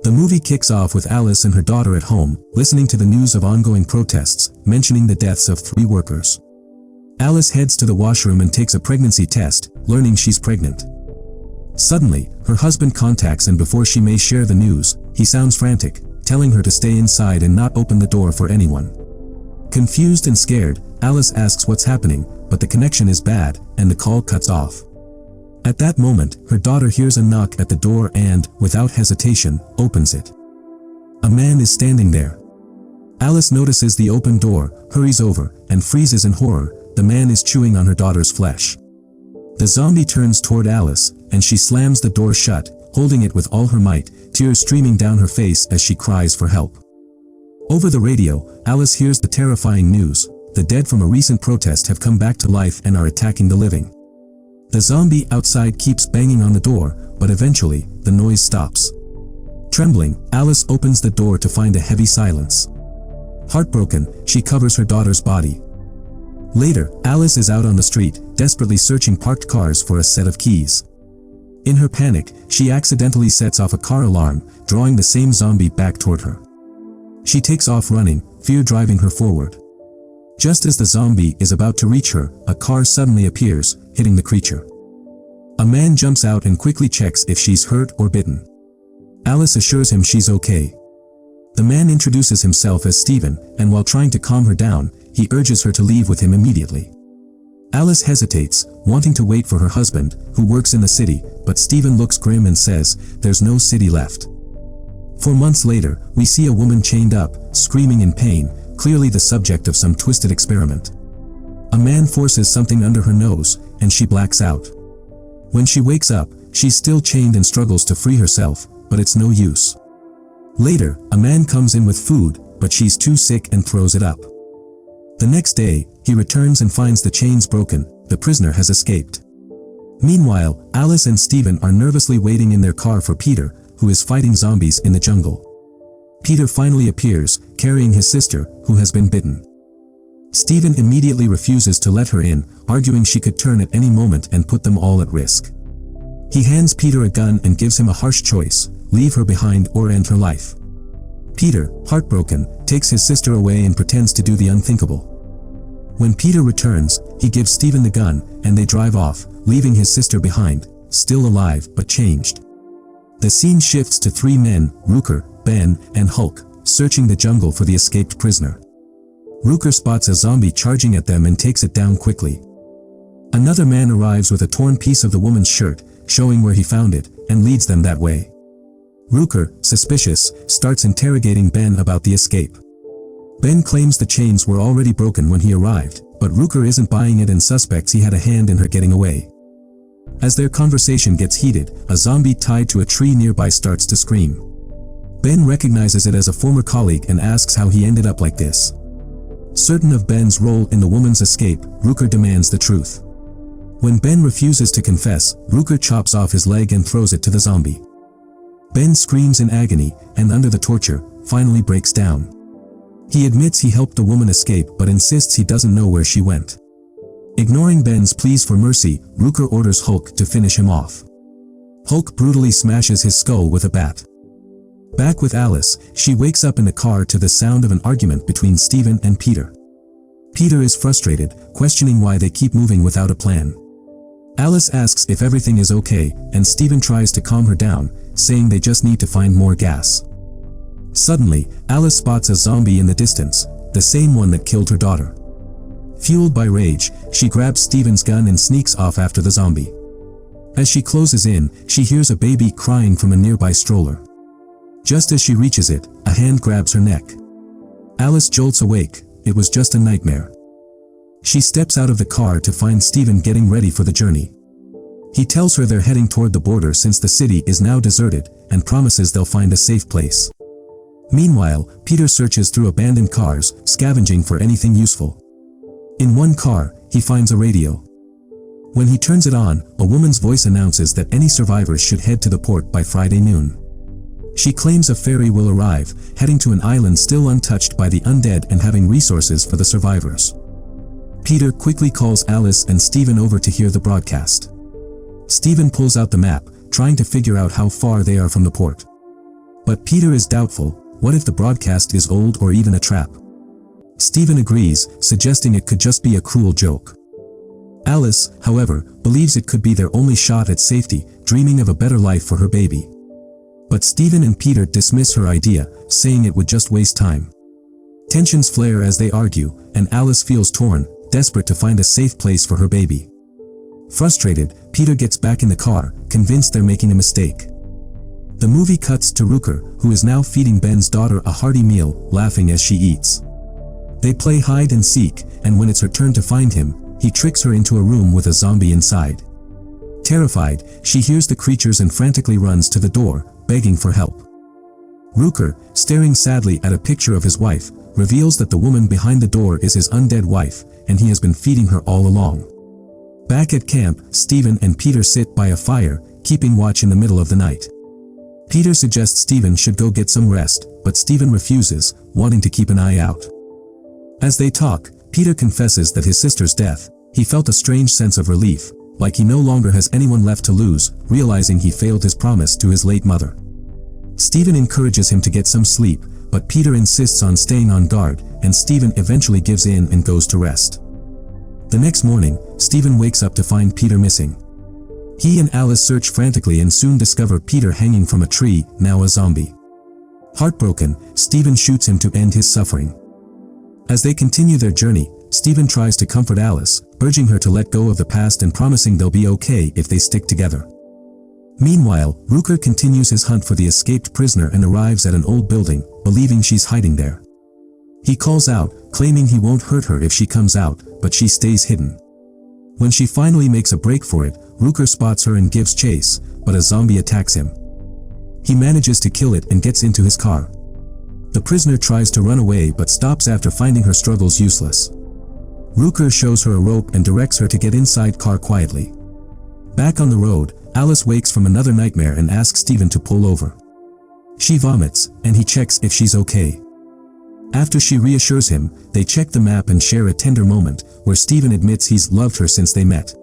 The movie kicks off with Alice and her daughter at home, listening to the news of ongoing protests, mentioning the deaths of 3 workers. Alice heads to the washroom and takes a pregnancy test, learning she's pregnant. Suddenly, her husband contacts, and before she may share the news, he sounds frantic, telling her to stay inside and not open the door for anyone. Confused and scared, Alice asks what's happening, but the connection is bad, and the call cuts off. At that moment, her daughter hears a knock at the door and, without hesitation, opens it. A man is standing there. Alice notices the open door, hurries over, and freezes in horror. The man is chewing on her daughter's flesh. The zombie turns toward Alice, and she slams the door shut, holding it with all her might, tears streaming down her face as she cries for help. Over the radio, Alice hears the terrifying news: the dead from a recent protest have come back to life and are attacking the living. The zombie outside keeps banging on the door, but eventually, the noise stops. Trembling, Alice opens the door to find a heavy silence. Heartbroken, she covers her daughter's body. Later, Alice is out on the street, desperately searching parked cars for a set of keys. In her panic, she accidentally sets off a car alarm, drawing the same zombie back toward her. She takes off running, fear driving her forward. Just as the zombie is about to reach her, a car suddenly appears, hitting the creature. A man jumps out and quickly checks if she's hurt or bitten. Alice assures him she's okay. The man introduces himself as Stephen, and while trying to calm her down, he urges her to leave with him immediately. Alice hesitates, wanting to wait for her husband, who works in the city, but Stephen looks grim and says, "There's no city left." 4 months later, we see a woman chained up, screaming in pain, clearly the subject of some twisted experiment. A man forces something under her nose, and she blacks out. When she wakes up, she's still chained and struggles to free herself, but it's no use. Later, a man comes in with food, but she's too sick and throws it up. The next day, he returns and finds the chains broken. The prisoner has escaped. Meanwhile, Alice and Stephen are nervously waiting in their car for Peter, who is fighting zombies in the jungle. Peter finally appears, carrying his sister, who has been bitten. Stephen immediately refuses to let her in, arguing she could turn at any moment and put them all at risk. He hands Peter a gun and gives him a harsh choice: leave her behind or end her life. Peter, heartbroken, takes his sister away and pretends to do the unthinkable. When Peter returns, he gives Stephen the gun, and they drive off, leaving his sister behind, still alive but changed. The scene shifts to 3 men, Rooker, Ben, and Hulk, searching the jungle for the escaped prisoner. Rooker spots a zombie charging at them and takes it down quickly. Another man arrives with a torn piece of the woman's shirt, showing where he found it, and leads them that way. Rooker, suspicious, starts interrogating Ben about the escape. Ben claims the chains were already broken when he arrived, but Rooker isn't buying it and suspects he had a hand in her getting away. As their conversation gets heated, a zombie tied to a tree nearby starts to scream. Ben recognizes it as a former colleague and asks how he ended up like this. Certain of Ben's role in the woman's escape, Rooker demands the truth. When Ben refuses to confess, Rooker chops off his leg and throws it to the zombie. Ben screams in agony, and under the torture, finally breaks down. He admits he helped the woman escape but insists he doesn't know where she went. Ignoring Ben's pleas for mercy, Rooker orders Hulk to finish him off. Hulk brutally smashes his skull with a bat. Back with Alice, she wakes up in the car to the sound of an argument between Stephen and Peter. Peter is frustrated, questioning why they keep moving without a plan. Alice asks if everything is okay, and Stephen tries to calm her down, saying they just need to find more gas. Suddenly, Alice spots a zombie in the distance, the same one that killed her daughter. Fueled by rage, she grabs Stephen's gun and sneaks off after the zombie. As she closes in, she hears a baby crying from a nearby stroller. Just as she reaches it, a hand grabs her neck. Alice jolts awake. It was just a nightmare. She steps out of the car to find Stephen getting ready for the journey. He tells her they're heading toward the border since the city is now deserted, and promises they'll find a safe place. Meanwhile, Peter searches through abandoned cars, scavenging for anything useful. In one car, he finds a radio. When he turns it on, a woman's voice announces that any survivors should head to the port by Friday noon. She claims a ferry will arrive, heading to an island still untouched by the undead and having resources for the survivors. Peter quickly calls Alice and Stephen over to hear the broadcast. Stephen pulls out the map, trying to figure out how far they are from the port. But Peter is doubtful. What if the broadcast is old or even a trap? Stephen agrees, suggesting it could just be a cruel joke. Alice, however, believes it could be their only shot at safety, dreaming of a better life for her baby. But Stephen and Peter dismiss her idea, saying it would just waste time. Tensions flare as they argue, and Alice feels torn, desperate to find a safe place for her baby. Frustrated, Peter gets back in the car, convinced they're making a mistake. The movie cuts to Rooker, who is now feeding Ben's daughter a hearty meal, laughing as she eats. They play hide and seek, and when it's her turn to find him, he tricks her into a room with a zombie inside. Terrified, she hears the creatures and frantically runs to the door, begging for help. Rooker, staring sadly at a picture of his wife, reveals that the woman behind the door is his undead wife, and he has been feeding her all along. Back at camp, Stephen and Peter sit by a fire, keeping watch in the middle of the night. Peter suggests Stephen should go get some rest, but Stephen refuses, wanting to keep an eye out. As they talk, Peter confesses that his sister's death, he felt a strange sense of relief, like he no longer has anyone left to lose, realizing he failed his promise to his late mother. Stephen encourages him to get some sleep, but Peter insists on staying on guard, and Stephen eventually gives in and goes to rest. The next morning, Stephen wakes up to find Peter missing. He and Alice search frantically and soon discover Peter hanging from a tree, now a zombie. Heartbroken, Stephen shoots him to end his suffering. As they continue their journey, Stephen tries to comfort Alice, urging her to let go of the past and promising they'll be okay if they stick together. Meanwhile, Rooker continues his hunt for the escaped prisoner and arrives at an old building, believing she's hiding there. He calls out, claiming he won't hurt her if she comes out, but she stays hidden. When she finally makes a break for it, Rooker spots her and gives chase, but a zombie attacks him. He manages to kill it and gets into his car. The prisoner tries to run away but stops after finding her struggles useless. Rooker shows her a rope and directs her to get inside car quietly. Back on the road, Alice wakes from another nightmare and asks Stephen to pull over. She vomits, and he checks if she's okay. After she reassures him, they check the map and share a tender moment, where Stephen admits he's loved her since they met.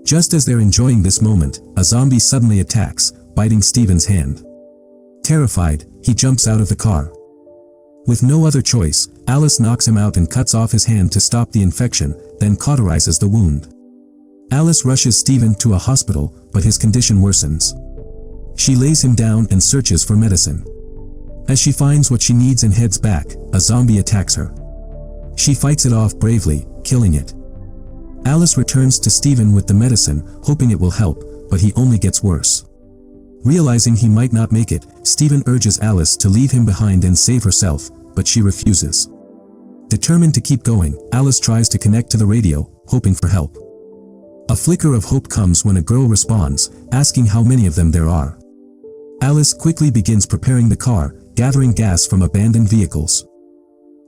Just as they're enjoying this moment, a zombie suddenly attacks, biting Stephen's hand. Terrified, he jumps out of the car. With no other choice, Alice knocks him out and cuts off his hand to stop the infection, then cauterizes the wound. Alice rushes Stephen to a hospital, but his condition worsens. She lays him down and searches for medicine. As she finds what she needs and heads back, a zombie attacks her. She fights it off bravely, killing it. Alice returns to Stephen with the medicine, hoping it will help, but he only gets worse. Realizing he might not make it, Stephen urges Alice to leave him behind and save herself, but she refuses. Determined to keep going, Alice tries to connect to the radio, hoping for help. A flicker of hope comes when a girl responds, asking how many of them there are. Alice quickly begins preparing the car, gathering gas from abandoned vehicles.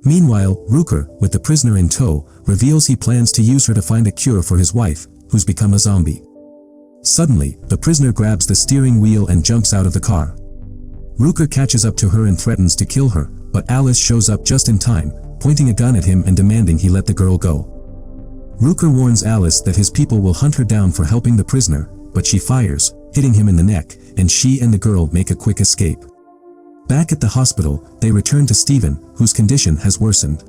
Meanwhile, Rooker, with the prisoner in tow, reveals he plans to use her to find a cure for his wife, who's become a zombie. Suddenly, the prisoner grabs the steering wheel and jumps out of the car. Rooker catches up to her and threatens to kill her, but Alice shows up just in time, pointing a gun at him and demanding he let the girl go. Rooker warns Alice that his people will hunt her down for helping the prisoner, but she fires, hitting him in the neck, and she and the girl make a quick escape. Back at the hospital, they return to Stephen, whose condition has worsened.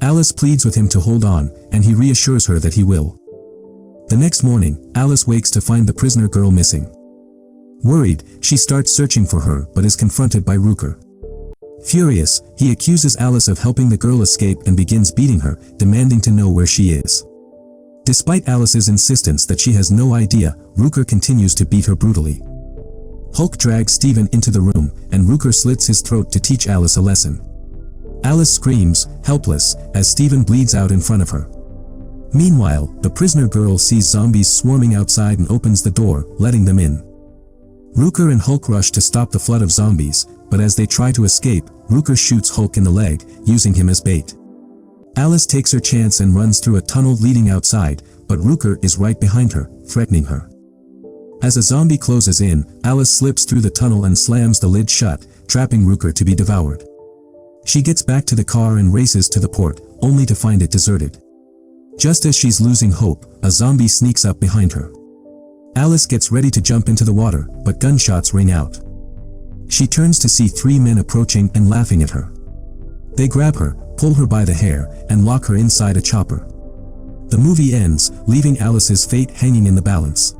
Alice pleads with him to hold on, and he reassures her that he will. The next morning, Alice wakes to find the prisoner girl missing. Worried, she starts searching for her but is confronted by Rooker. Furious, he accuses Alice of helping the girl escape and begins beating her, demanding to know where she is. Despite Alice's insistence that she has no idea, Rooker continues to beat her brutally. Hulk drags Stephen into the room, and Rooker slits his throat to teach Alice a lesson. Alice screams, helpless, as Stephen bleeds out in front of her. Meanwhile, the prisoner girl sees zombies swarming outside and opens the door, letting them in. Rooker and Hulk rush to stop the flood of zombies, but as they try to escape, Rooker shoots Hulk in the leg, using him as bait. Alice takes her chance and runs through a tunnel leading outside, but Rooker is right behind her, threatening her. As a zombie closes in, Alice slips through the tunnel and slams the lid shut, trapping Rooker to be devoured. She gets back to the car and races to the port, only to find it deserted. Just as she's losing hope, a zombie sneaks up behind her. Alice gets ready to jump into the water, but gunshots ring out. She turns to see 3 men approaching and laughing at her. They grab her, pull her by the hair, and lock her inside a chopper. The movie ends, leaving Alice's fate hanging in the balance.